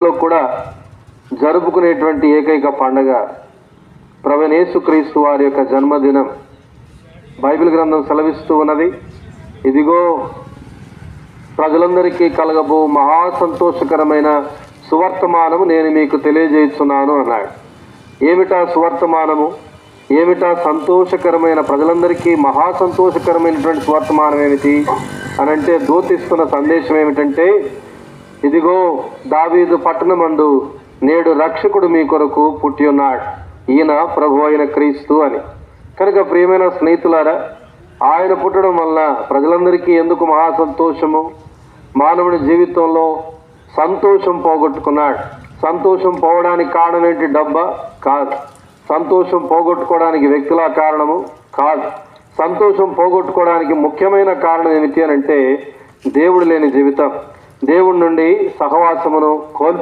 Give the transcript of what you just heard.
కూడా జరుపుకునేటువంటి ఏకైక పండగ ప్రభువైన యేసుక్రీస్తు వారి యొక్క జన్మదినం. బైబిల్ గ్రంథం సెలవిస్తూ ఉన్నది, ఇదిగో ప్రజలందరికీ కలగబో మహా సంతోషకరమైన సువర్తమానము నేను మీకు తెలియజేస్తున్నాను అన్నాడు. ఏమిటా సువర్తమానము? ఏమిటా సంతోషకరమైన, ప్రజలందరికీ మహా సంతోషకరమైనటువంటి సువర్తమానం ఏమిటి అనంటే, దూతిస్తున్న సందేశం ఏమిటంటే, ఇదిగో దావీదు పట్టణమందు నేడు రక్షకుడు మీ కొరకు పుట్టి ఉన్నాడు, ఈయన ప్రభు అయిన క్రీస్తు అని. కనుక ప్రియమైన స్నేహితులారా, ఆయన పుట్టడం వల్ల ప్రజలందరికీ ఎందుకు మహా సంతోషము? మానవుడి జీవితంలో సంతోషం పోగొట్టుకున్నాడు. సంతోషం పోవడానికి కారణం ఏంటి? డబ్బా? కాదు. సంతోషం పోగొట్టుకోవడానికి వ్యక్తుల కారణము? కాదు. సంతోషం పోగొట్టుకోవడానికి ముఖ్యమైన కారణం ఏమిటి అని అంటే, దేవుడు లేని జీవితం, దేవుడి నుండి సహవాసమును కోల్పోయి